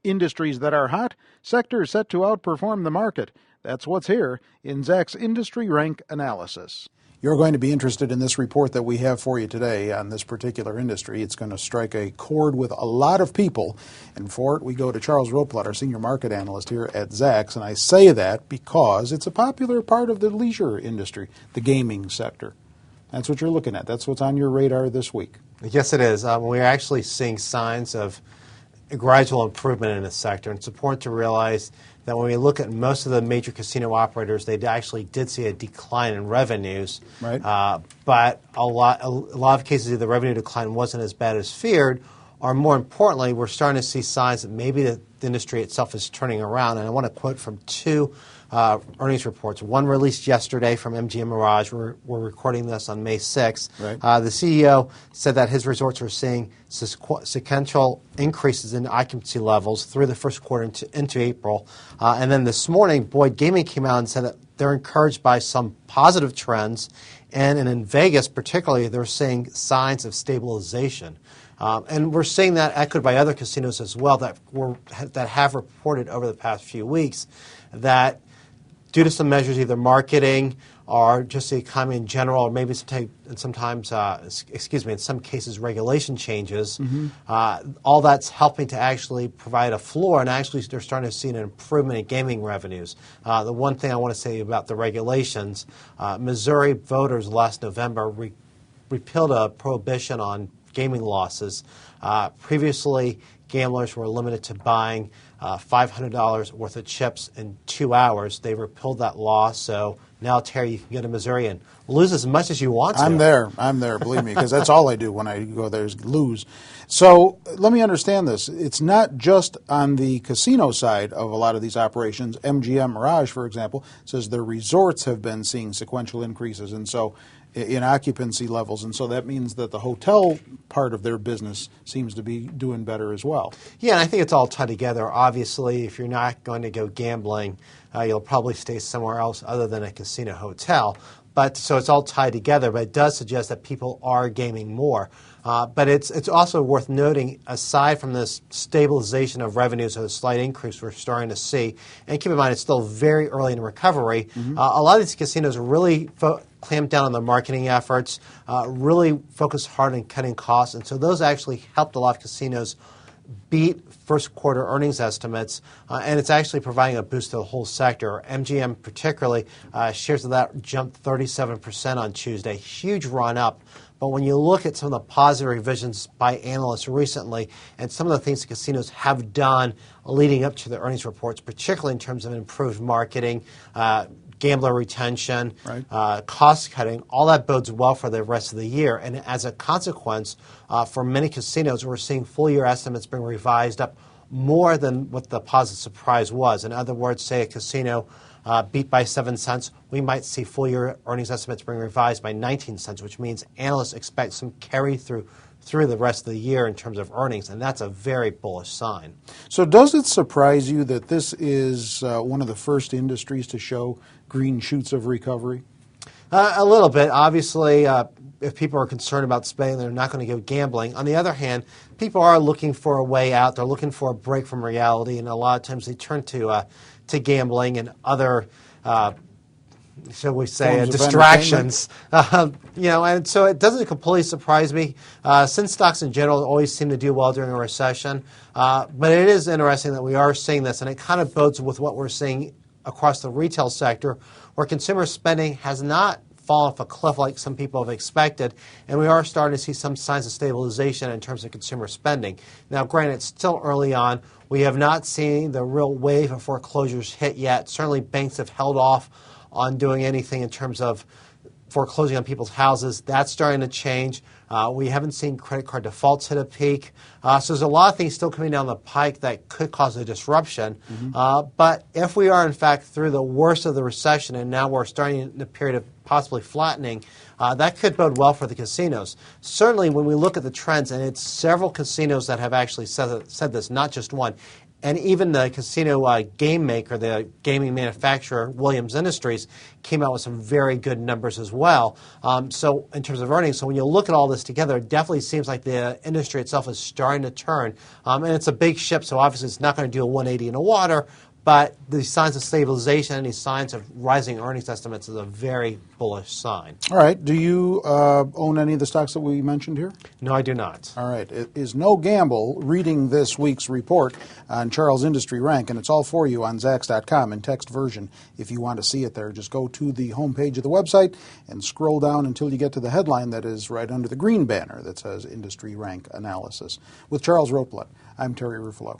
Industries that are hot, sectors set to outperform the market. That's what's here in Zacks Industry Rank Analysis. You're going to be interested in this report that we have for you today on this particular industry. It's going to strike a chord with a lot of people. And for it, we go to Charles Roplat, our senior market analyst here at Zacks. And I say that because it's a popular part of the leisure industry, the gaming sector. That's what you're looking at. That's what's on your radar this week. Yes, it is. We're actually seeing signs of a gradual improvement in the sector. And it's important to realize that when we look at most of the major casino operators, they actually did see a decline in revenues. Right. But a lot of cases, the revenue decline wasn't as bad as feared, or more importantly, we're starting to see signs that maybe the industry itself is turning around. And I want to quote from two earnings reports. One released yesterday from MGM Mirage. We're recording this on May 6th. Right. The CEO said that his resorts are seeing sequential increases in occupancy levels through the first quarter into April. And then this morning, Boyd Gaming came out and said that they're encouraged by some positive trends. And in Vegas particularly, they're seeing signs of stabilization. And we're seeing that echoed by other casinos as well that have reported over the past few weeks that due to some measures, either marketing or just the economy in general, or maybe in some cases, regulation changes, all that's helping to actually provide a floor, and actually they're starting to see an improvement in gaming revenues. The one thing I want to say about the regulations, Missouri voters last November repealed a prohibition on gaming losses. Previously, gamblers were limited to buying $500 worth of chips in 2 hours. They repealed that law, so now, Terry, you can go to Missouri and lose as much as you want to. I'm there, believe me, because that's all I do when I go there is lose. So let me understand this. It's not just on the casino side of a lot of these operations. MGM Mirage, for example, says their resorts have been seeing sequential increases, and so in occupancy levels, and so that means that the hotel part of their business seems to be doing better as well. Yeah, and I think it's all tied together. Obviously, if you're not going to go gambling, you'll probably stay somewhere else other than a casino hotel. But so it's all tied together, but it does suggest that people are gaming more. But it's also worth noting, aside from this stabilization of revenues or the slight increase we're starting to see, and keep in mind it's still very early in recovery, a lot of these casinos are really clamped down on their marketing efforts, really focused hard on cutting costs, and so those actually helped a lot of casinos beat first quarter earnings estimates, and it's actually providing a boost to the whole sector. MGM particularly, shares of that jumped 37% on Tuesday, huge run up. But when you look at some of the positive revisions by analysts recently and some of the things the casinos have done leading up to the earnings reports, particularly in terms of improved marketing, gambler retention, right, cost cutting, all that bodes well for the rest of the year. And as a consequence, for many casinos, we're seeing full year estimates being revised up more than what the positive surprise was. In other words, say a casino beat by 7 cents, we might see full year earnings estimates being revised by 19 cents, which means analysts expect some carry through the rest of the year in terms of earnings, and that's a very bullish sign. So does it surprise you that this is one of the first industries to show green shoots of recovery? A little bit. Obviously, if people are concerned about spending, they're not going to go gambling. On the other hand, people are looking for a way out. They're looking for a break from reality, and a lot of times they turn to gambling and other shall we say, distractions. And so it doesn't completely surprise me. Since stocks in general always seem to do well during a recession, but it is interesting that we are seeing this, and it kind of bodes with what we're seeing across the retail sector, where consumer spending has not fallen off a cliff like some people have expected, and we are starting to see some signs of stabilization in terms of consumer spending. Now, granted, it's still early on. We have not seen the real wave of foreclosures hit yet. Certainly, banks have held off on doing anything in terms of foreclosing on people's houses. That's starting to change. We haven't seen credit card defaults hit a peak. So there's a lot of things still coming down the pike that could cause a disruption. But if we are, in fact, through the worst of the recession and now we're starting the period of possibly flattening, that could bode well for the casinos. Certainly, when we look at the trends, and it's several casinos that have actually said this, not just one, and even the casino game maker, the gaming manufacturer, Williams Industries, came out with some very good numbers as well. So in terms of earnings, so when you look at all this this together, it definitely seems like the industry itself is starting to turn. And it's a big ship, so obviously it's not going to do a 180 in the water, but the signs of stabilization and the signs of rising earnings estimates is a very bullish sign. All right. Do you own any of the stocks that we mentioned here? No, I do not. All right. It is no gamble reading this week's report on Charles Industry Rank, and it's all for you on Zacks.com in text version. If you want to see it there, just go to the homepage of the website and scroll down until you get to the headline that is right under the green banner that says Industry Rank Analysis. With Charles Roplet, I'm Terry Ruffalo.